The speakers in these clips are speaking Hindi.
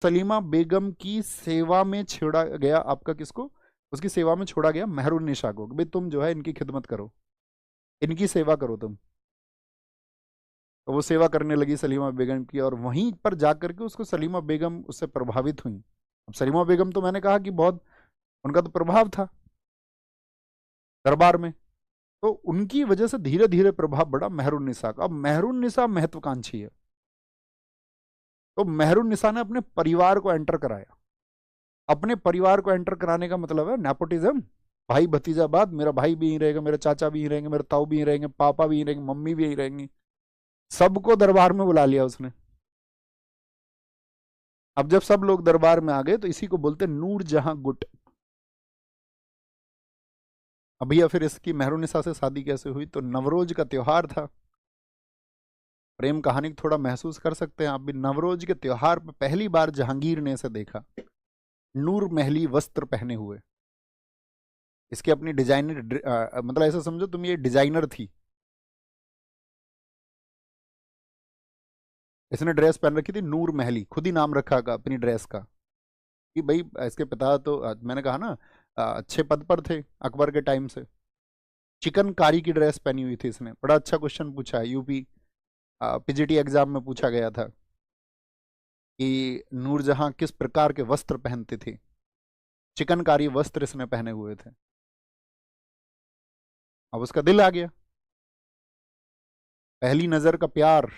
सलीमा बेगम की सेवा में छोड़ा गया आपका किसको, उसकी सेवा में छोड़ा गया मेहरुन्निसा को, भाई तुम जो है इनकी खिदमत करो, इनकी सेवा करो तुम। तो वो सेवा करने लगी सलीमा बेगम की, और वहीं पर जाकर के उसको सलीमा बेगम उससे प्रभावित हुई। अब सलीमा बेगम तो मैंने कहा कि बहुत उनका तो प्रभाव था दरबार में, तो उनकी वजह से धीरे धीरे प्रभाव बढ़ा मेहरुन्निसा का। अब मेहरुन्निसा महत्वाकांक्षी है, तो मेहरुन्निसा ने अपने परिवार को एंटर कराया। अपने परिवार को एंटर कराने का मतलब है नेपोटिज्म, भाई भतीजावाद, मेरा भाई भी यहीं रहेगा, मेरे चाचा भी यहीं रहेंगे, मेरे ताऊ भी यहीं रहेंगे, पापा भी यहीं रहेंगे, मम्मी भी यहीं रहेंगी, सबको दरबार में बुला लिया उसने। अब जब सब लोग दरबार में आ गए तो इसी को बोलते नूर जहां गुट। अब भैया फिर इसकी मेहरुन्निसा से शादी कैसे हुई, तो नवरोज का त्योहार था। प्रेम कहानी को थोड़ा महसूस कर सकते हैं आप भी। नवरोज के त्योहार पर पहली बार जहांगीर ने इसे देखा नूर महली वस्त्र पहने हुए। इसकी अपनी डिजाइनर मतलब ऐसा समझो तुम, ये डिजाइनर थी, इसने ड्रेस पहन रखी थी नूर महली, खुद ही नाम रखा का अपनी ड्रेस का, कि भाई इसके पिता तो मैंने कहा ना अच्छे पद पर थे अकबर के टाइम से। चिकनकारी की ड्रेस पहनी हुई थी इसने। बड़ा अच्छा क्वेश्चन पूछा है, यूपी पीजीटी एग्जाम में पूछा गया था कि नूरजहां किस प्रकार के वस्त्र पहनती थी। चिकनकारी वस्त्र इसने पहने हुए थे। अब उसका दिल आ गया, पहली नजर का प्यार,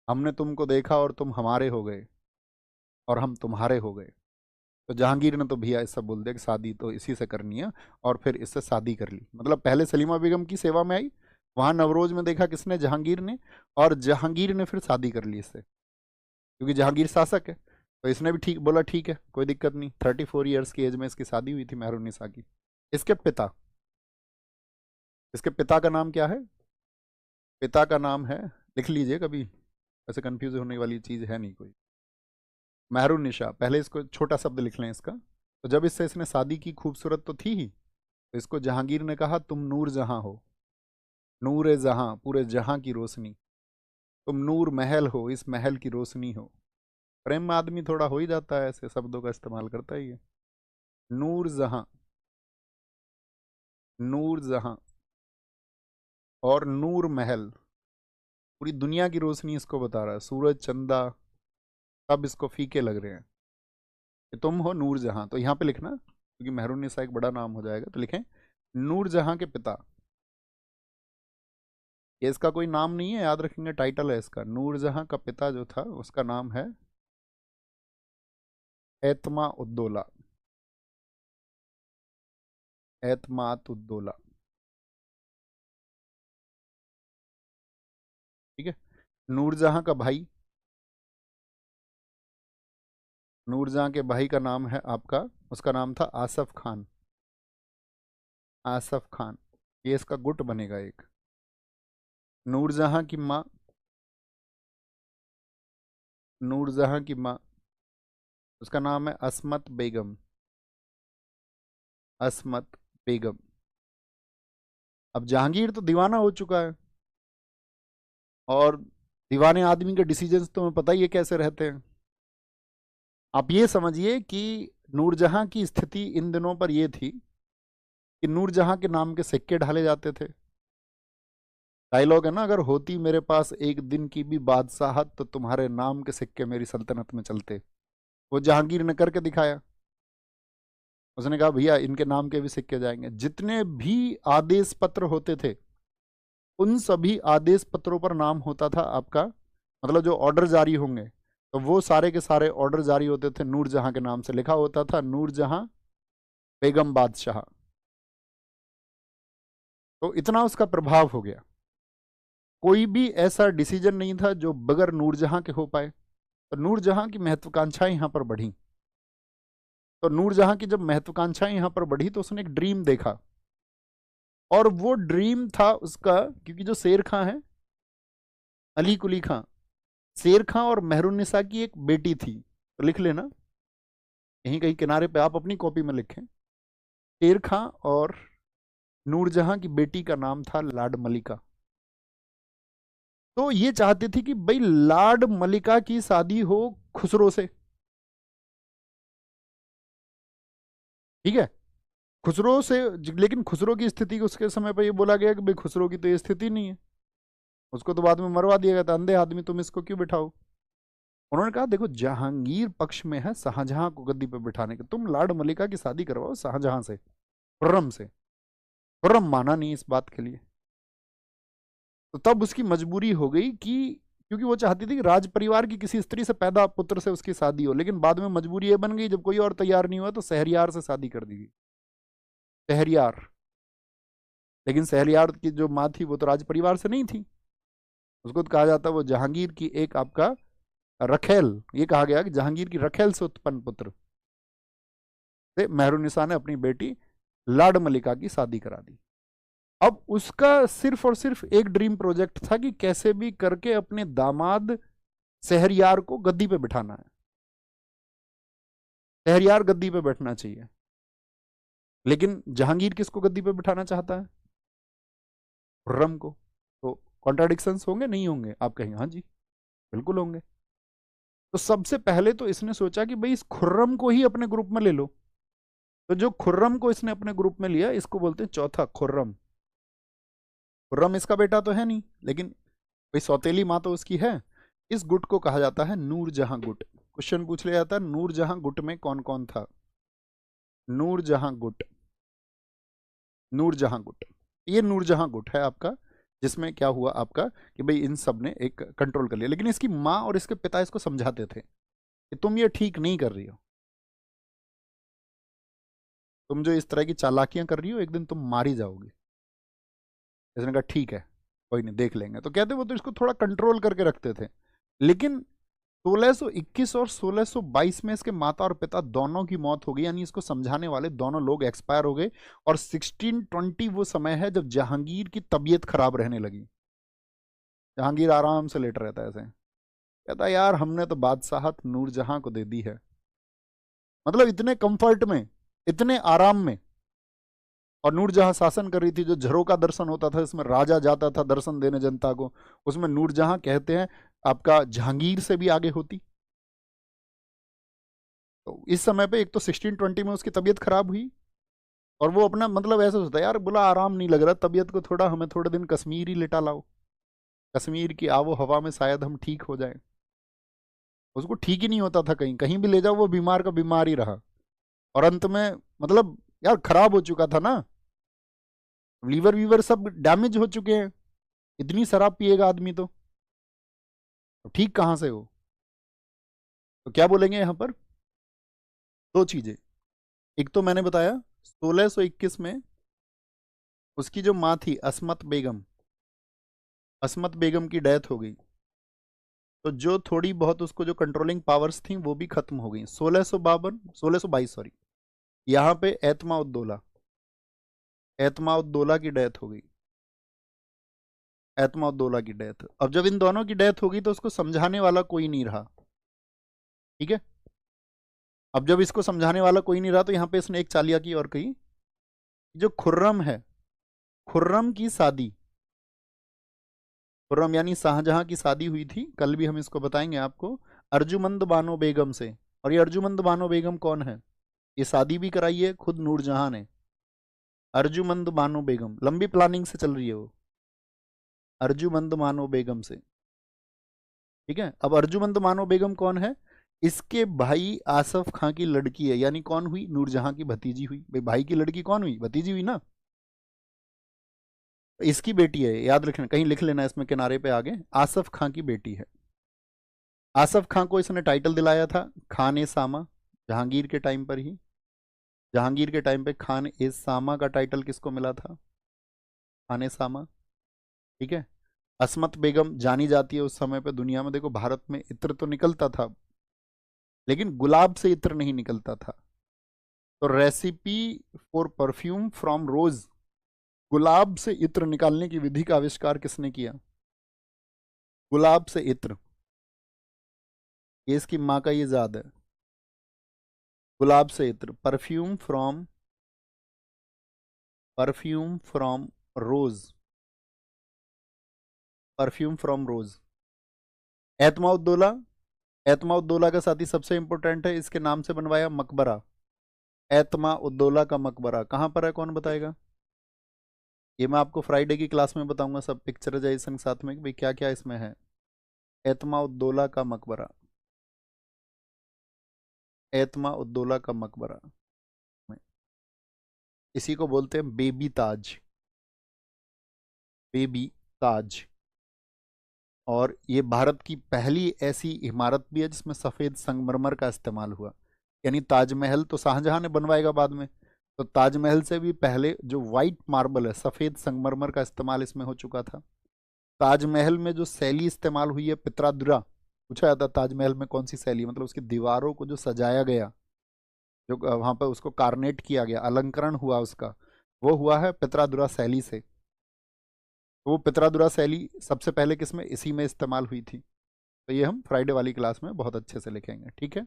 हमने तुमको देखा और तुम हमारे हो गए और हम तुम्हारे हो गए। तो जहांगीर ने तो भैया ऐसा बोल दिया कि शादी तो इसी से करनी है, और फिर इससे शादी कर ली। मतलब पहले सलीमा बेगम की सेवा में आई, वहां नवरोज में देखा किसने, जहांगीर ने, और जहांगीर ने फिर शादी कर ली इससे, क्योंकि जहांगीर शासक है। तो इसने भी ठीक बोला, ठीक है कोई दिक्कत नहीं। 34 ईयर्स की एज में इसकी शादी हुई थी मेहरुन्निसा की। इसके पिता, इसके पिता का नाम क्या है, पिता का नाम है, लिख लीजिए कभी, ऐसे कंफ्यूज होने वाली चीज है नहीं कोई। मेहरुन्निसा, पहले इसको छोटा शब्द लिख लें इसका। तो जब इससे इसने शादी की, खूबसूरत तो थी ही, तो इसको जहांगीर ने कहा तुम नूर जहां हो, नूर ए जहां, पूरे जहां की रोशनी, तुम नूर महल हो, इस महल की रोशनी हो। प्रेम में आदमी थोड़ा हो ही जाता है, ऐसे शब्दों का इस्तेमाल करता ही है। नूर जहां, नूर जहां, और नूर महल, पूरी दुनिया की रोशनी इसको बता रहा है। सूरज चंदा सब इसको फीके लग रहे हैं कि तुम हो नूर जहां। तो यहाँ पे लिखना, क्योंकि मेहरुन्निसा एक बड़ा नाम हो जाएगा, तो लिखें नूर जहां के पिता। ये इसका कोई नाम नहीं है, याद रखेंगे टाइटल है इसका। नूर जहां का पिता जो था उसका नाम है एतमा उद्दौला, एतमात उद्दौला, ठीक है। नूरजहां का भाई, नूरजहां के भाई का नाम है आपका, उसका नाम था आसफ खान, आसफ खान। ये इसका गुट बनेगा एक। नूरजहां की माँ, नूरजहां की माँ, उसका नाम है असमत बेगम, असमत बेगम। अब जहांगीर तो दीवाना हो चुका है, और दीवाने आदमी के डिसीजंस तो तुम्हें पता ही है कैसे रहते हैं। आप ये समझिए कि नूरजहां की स्थिति इन दिनों पर यह थी कि नूरजहां के नाम के सिक्के ढाले जाते थे। डायलॉग है ना, अगर होती मेरे पास एक दिन की भी बादशाहत तो तुम्हारे नाम के सिक्के मेरी सल्तनत में चलते। वो जहांगीर ने करके दिखाया। उसने कहा भैया इनके नाम के भी सिक्के जाएंगे। जितने भी आदेश पत्र होते थे उन सभी आदेश पत्रों पर नाम होता था आपका, मतलब जो ऑर्डर जारी होंगे तो वो सारे के सारे ऑर्डर जारी होते थे नूरजहां के नाम से, लिखा होता था नूरजहां बेगम बादशाह। तो इतना उसका प्रभाव हो गया, कोई भी ऐसा डिसीजन नहीं था जो बगैर नूरजहां के हो पाए। तो नूरजहां की महत्वाकांक्षाएं यहाँ पर बढ़ी। तो नूरजहां की जब महत्वाकांक्षाएं यहाँ पर बढ़ी तो उसने एक ड्रीम देखा, और वो ड्रीम था उसका, क्योंकि जो शेर खां है, अली कुली खां, शेर खां और मेहरुन्निसा की एक बेटी थी। तो लिख लेना यहीं कहीं किनारे पे, आप अपनी कॉपी में लिखें। शेर खां और नूरजहां की बेटी का नाम था लाड मलिका। तो ये चाहती थी कि भाई लाड मलिका की शादी हो खुसरो से। ठीक है, खुसरो से। लेकिन खुसरो की स्थिति उसके समय पर ये बोला गया कि भाई खुसरो की तो ये स्थिति नहीं है, उसको तो बाद में मरवा दिया गया था, अंधे आदमी, तुम इसको क्यों बिठाओ। उन्होंने कहा देखो जहांगीर पक्ष में है शाहजहां को गद्दी पर बिठाने के, तुम लाड मलिका की शादी करवाओ शाहजहां से, खुर्रम से। खुर्रम माना नहीं इस बात के लिए। तो तब उसकी मजबूरी हो गई कि, क्योंकि वो चाहती थी कि राज परिवार की किसी स्त्री से पैदा पुत्र से उसकी शादी हो, लेकिन बाद में मजबूरी ये बन गई जब कोई और तैयार नहीं हुआ तो शहरयार से शादी कर दी गई। शहरयार। लेकिन शहरयार की जो माँ थी वो तो राज परिवार से नहीं थी, उसको तो कहा जाता वो जहांगीर की एक आपका रखेल, ये कहा गया कि जहांगीर की रखेल से उत्पन्न पुत्र से मेहरुनिसा ने अपनी बेटी लाड मलिका की शादी करा दी। अब उसका सिर्फ और सिर्फ एक ड्रीम प्रोजेक्ट था कि कैसे भी करके अपने दामाद शहरयार को गद्दी पे बिठाना है, शहरयार गद्दी पे बैठना चाहिए। लेकिन जहांगीर किसको गद्दी पे बिठाना चाहता है? खुर्रम को। तो कॉन्ट्राडिक्शंस होंगे नहीं होंगे? आप कहेंगे हाँ जी बिल्कुल होंगे। तो सबसे पहले तो इसने सोचा कि भाई इस खुर्रम को ही अपने ग्रुप में ले लो। तो जो खुर्रम को इसने अपने ग्रुप में लिया, इसको बोलते हैं चौथा खुर्रम। खुर्रम इसका बेटा तो है नहीं, लेकिन भाई सौतेली माँ तो उसकी है। इस गुट को कहा जाता है नूरजहां गुट। क्वेश्चन पूछ लिया जाता है नूरजहां गुट में कौन कौन था। नूरजहां गुट, नूरजहां गुट, ये नूरजहां गुट है आपका, जिसमें क्या हुआ आपका कि भाई इन सब ने एक कंट्रोल कर लिया। लेकिन इसकी माँ और इसके पिता इसको समझाते थे कि तुम ये ठीक नहीं कर रही हो, तुम जो इस तरह की चालाकियां कर रही हो एक दिन तुम मारी जाओगी। इसने कहा ठीक है कोई नहीं देख लेंगे। तो कहते वो तो इसको थोड़ा कंट्रोल करके रखते थे। लेकिन 1621 और 1622 में इसके माता और पिता दोनों की मौत हो गई, यानी इसको समझाने वाले दोनों लोग एक्सपायर हो गए। और 1620 वो समय है जब जहांगीर की तबीयत खराब रहने लगी। जहांगीर आराम से लेट रहता है ऐसे, कहता यार हमने तो बादशाहत नूरजहां को दे दी है, मतलब इतने कंफर्ट में, इतने आराम में। और नूरजहां शासन कर रही थी, जो झरोका दर्शन होता था इसमें राजा जाता था दर्शन देने जनता को, उसमें नूरजहां कहते हैं आपका जहांगीर से भी आगे होती। तो इस समय पे एक तो 1620 में उसकी तबीयत खराब हुई, और वो अपना मतलब ऐसा सोचता यार बोला आराम नहीं लग रहा तबीयत को, थोड़ा हमें थोड़े दिन कश्मीर ही लेटा लाओ, कश्मीर की आबो हवा में शायद हम ठीक हो जाए। उसको ठीक ही नहीं होता था, कहीं कहीं भी ले जाओ वो बीमार का बीमार ही रहा। और अंत में मतलब यार खराब हो चुका था ना, लीवर वीवर सब डैमेज हो चुके हैं, इतनी शराब पिएगा आदमी तो ठीक कहाँ से हो। तो क्या बोलेंगे यहाँ पर? दो चीजें। एक तो मैंने बताया 1621 में उसकी जो माँ थी अस्मत बेगम, अस्मत बेगम की डेथ हो गई। तो जो थोड़ी बहुत उसको जो कंट्रोलिंग पावर्स थी वो भी खत्म हो गई। 1622 सॉरी, यहाँ पे एतमा उद्दौला, एतमा उद्दौला की डेथ हो गई। एतमा उद्दौला की डेथ, अब जब इन दोनों की डेथ होगी तो उसको समझाने वाला कोई नहीं रहा। ठीक है, अब जब इसको समझाने वाला कोई नहीं रहा तो यहाँ पे इसने एक चालिया की और कही, जो खुर्रम है, खुर्रम की शादी, खुर्रम यानी शाहजहां की शादी हुई थी, कल भी हम इसको बताएंगे आपको, अर्जुमंद बानो बेगम से। और ये अर्जुमंद बानो बेगम कौन है? ये शादी भी कराई है खुद नूरजहां ने। अर्जुमंद बानो बेगम लंबी प्लानिंग से चल रही है वो, अर्जुमंद मानो बेगम से। ठीक है, अब अर्जुमंद मानो बेगम कौन है? इसके भाई आसफ खां की लड़की है, यानी कौन हुई? नूरजहां की भतीजी हुई। भाई भाई की लड़की कौन हुई? भतीजी हुई ना। इसकी बेटी है, याद रखना, कहीं लिख लेना इसमें किनारे पे आगे, आसफ खां की बेटी है। आसफ खां को इसने टाइटल दिलाया था खान ए सामा, जहांगीर के टाइम पर ही। जहांगीर के टाइम पे खान ए सामा का टाइटल किसको मिला था? खान ए सामा। ठीक है, अस्मत बेगम जानी जाती है उस समय पे दुनिया में, देखो भारत में इत्र तो निकलता था लेकिन गुलाब से इत्र नहीं निकलता था। तो रेसिपी फॉर परफ्यूम फ्रॉम रोज, गुलाब से इत्र निकालने की विधि का आविष्कार किसने किया? गुलाब से इत्र, ये इसकी माँ का ये याद है। गुलाब से इत्र, perfume from rose, perfume from rose. Itmad Uddaula Itmad Uddaula का साथी सबसे इंपॉर्टेंट है, इसके नाम से बनवाया मकबरा। एतमा उद्दौला का मकबरा कहाँ पर है, कौन बताएगा? ये मैं आपको फ्राइडे की क्लास में बताऊंगा, सब पिक्चराइजेशन साथ में कि भाई क्या क्या इसमें है। एतमा उद्दौला का मकबरा, एतमा उद्दौला का मकबरा, इसी को बोलते हैं बेबी ताज, बेबी ताज। और ये भारत की पहली ऐसी इमारत भी है जिसमें सफेद संगमरमर का इस्तेमाल हुआ। यानी ताजमहल तो शाहजहां ने बनवाएगा बाद में, तो ताजमहल से भी पहले जो व्हाइट मार्बल है, सफेद संगमरमर का इस्तेमाल इसमें हो चुका था। ताजमहल में जो शैली इस्तेमाल हुई है पित्रादुरा, पूछा जाता ताजमहल में कौन सी शैली, मतलब उसकी दीवारों को जो सजाया गया, जो वहां पर उसको कार्नेट किया गया, अलंकरण हुआ उसका, वो हुआ है पित्रादुरा शैली से। तो वो पित्रादुरा शैली सबसे पहले किसमें, इसी में इस्तेमाल हुई थी। तो ये हम फ्राइडे वाली क्लास में बहुत अच्छे से लिखेंगे, ठीक है?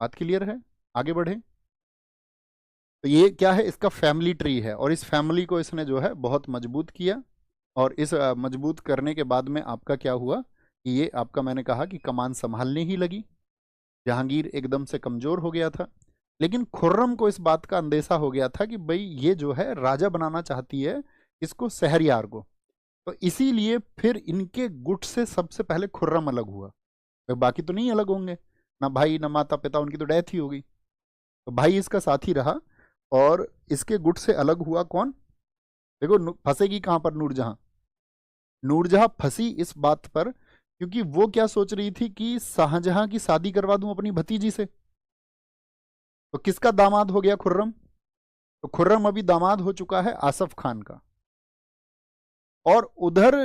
बात क्लियर है? आगे बढ़े। तो ये क्या है, इसका फैमिली ट्री है, और इस फैमिली को इसने जो है बहुत मजबूत किया। और इस मजबूत करने के बाद में आपका क्या हुआ कि ये आपका, मैंने कहा कि कमान संभालने ही लगी। जहांगीर एकदम से कमजोर हो गया था, लेकिन खुर्रम को इस बात का अंदेशा हो गया था कि भाई ये जो है राजा बनाना चाहती है इसको, शहरयार को। तो इसीलिए फिर इनके गुट से सबसे पहले खुर्रम अलग हुआ। तो बाकी तो नहीं अलग होंगे, ना भाई ना माता पिता, उनकी तो डेथ ही हो गई। तो भाई इसका साथी रहा, और इसके गुट से अलग हुआ कौन? देखो फंसेगी कहां पर नूरजहां। नूरजहां फंसी इस बात पर क्योंकि वो क्या सोच रही थी कि शाहजहां की शादी करवा दूं अपनी भतीजी से। तो किसका दामाद हो गया खुर्रम? तो खुर्रम अभी दामाद हो चुका है आसफ खान का। और उधर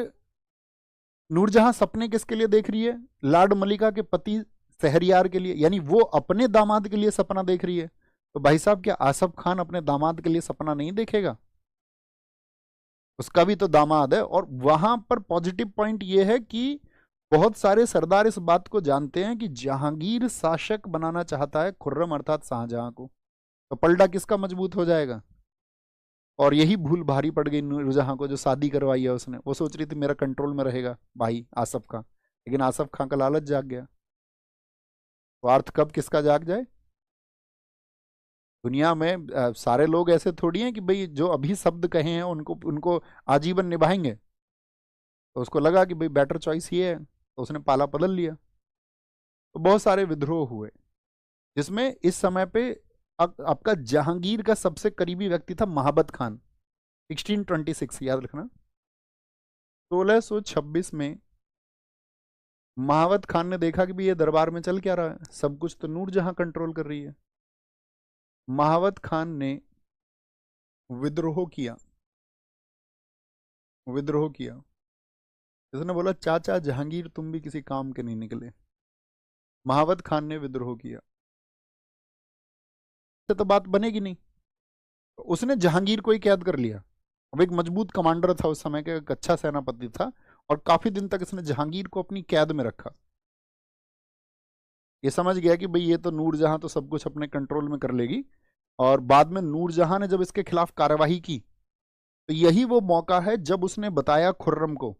नूरजहां सपने किसके लिए देख रही है? लार्ड मलिका के पति शहरयार के लिए, यानी वो अपने दामाद के लिए सपना देख रही है। तो भाई साहब, क्या आसफ खान अपने दामाद के लिए सपना नहीं देखेगा? उसका भी तो दामाद है। और वहां पर पॉजिटिव पॉइंट ये है कि बहुत सारे सरदार इस बात को जानते हैं कि जहांगीर शासक बनाना चाहता है खुर्रम अर्थात शाहजहां को, तो पलड़ा किसका मजबूत हो जाएगा? और यही भूल भारी पड़ गई नूरजहां को, जो शादी करवाई है उसने। वो सोच रही थी मेरा कंट्रोल में रहेगा भाई आसफ खां, लेकिन आसफ खां का लालच जाग गया। स्वार्थ कब किसका जाग जाए? दुनिया में सारे लोग ऐसे थोड़ी हैं कि भाई जो अभी शब्द कहे हैं उनको उनको आजीवन निभाएंगे। तो उसको लगा कि भाई बेटर चॉइस ये है, तो उसने पाला बदल लिया। तो बहुत सारे विद्रोह हुए, जिसमें इस समय पे आपका जहांगीर का सबसे करीबी व्यक्ति था महाबत खान। 1626 याद रखना। 1626 में महावत खान ने देखा कि भी ये दरबार में चल क्या रहा है, सब कुछ तो नूरजहां कंट्रोल कर रही है। महावत खान ने विद्रोह किया, विद्रोह किया। इसने बोला चाचा जहांगीर तुम भी किसी काम के नहीं निकले। महावत खान ने विद्रोह किया, तो बात बनेगी नहीं। तो उसने जहांगीर को ही कैद कर लिया। अब एक मजबूत कमांडर था उस समय के, एक अच्छा सेनापति था, और काफी दिन तक इसने जहांगीर को अपनी कैद में रखा। ये समझ गया कि भाई ये तो नूरजहां तो सब कुछ अपने कंट्रोल में कर लेगी। और बाद में नूरजहां ने जब इसके खिलाफ कार्यवाही की, तो यही वो मौका है जब उसने बताया खुर्रम को,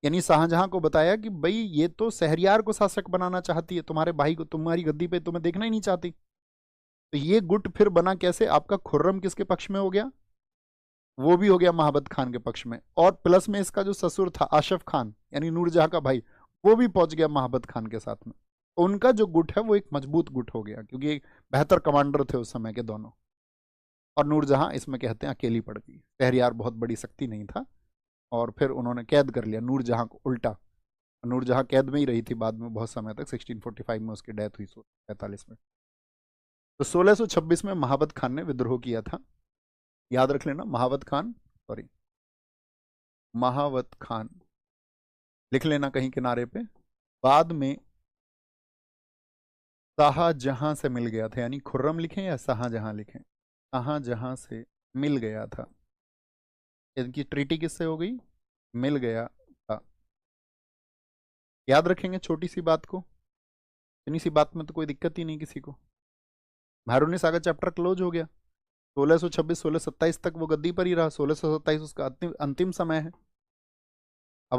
यानी शाहजहां को बताया कि भाई ये तो शहरयार को शासक बनाना चाहती है, तुम्हारे भाई को, तुम्हारी गद्दी पे तुम्हें देखना ही नहीं चाहती। तो ये गुट फिर बना कैसे? आपका खुर्रम किसके पक्ष में हो गया? वो भी हो गया महाबत खान के पक्ष में। और प्लस में इसका जो ससुर था आशफ खान, यानी नूरजहां का भाई, वो भी पहुंच गया महाबत खान के साथ में। तो उनका जो गुट है वो एक मजबूत गुट हो गया, क्योंकि एक बेहतर कमांडर थे उस समय के दोनों। और नूरजहां इसमें कहते हैं अकेली पड़ गई, शहरयार बहुत बड़ी शक्ति नहीं था। और फिर उन्होंने कैद कर लिया नूरजहां को उल्टा। नूरजहां कैद में ही रही थी बाद में बहुत समय तक, 1645 में उसकी डेथ हुई, 1645 में। तो 1626 में महाबत खान ने विद्रोह किया था। याद रख लेना, महावत खान, सॉरी महावत खान लिख लेना कहीं किनारे पे। बाद में शाहजहां से मिल गया था, यानी खुर्रम लिखें या शाहजहां लिखें? शाहजहां से मिल गया था। इनकी ट्रीटी किससे हो गई? मिल गया था। याद रखेंगे छोटी सी बात को, इतनी सी बात में तो कोई दिक्कत ही नहीं किसी को। महरुनि सागर चैप्टर क्लोज हो गया। 1626 1627 तक वो गद्दी पर ही रहा, 1627 उसका अंतिम समय है।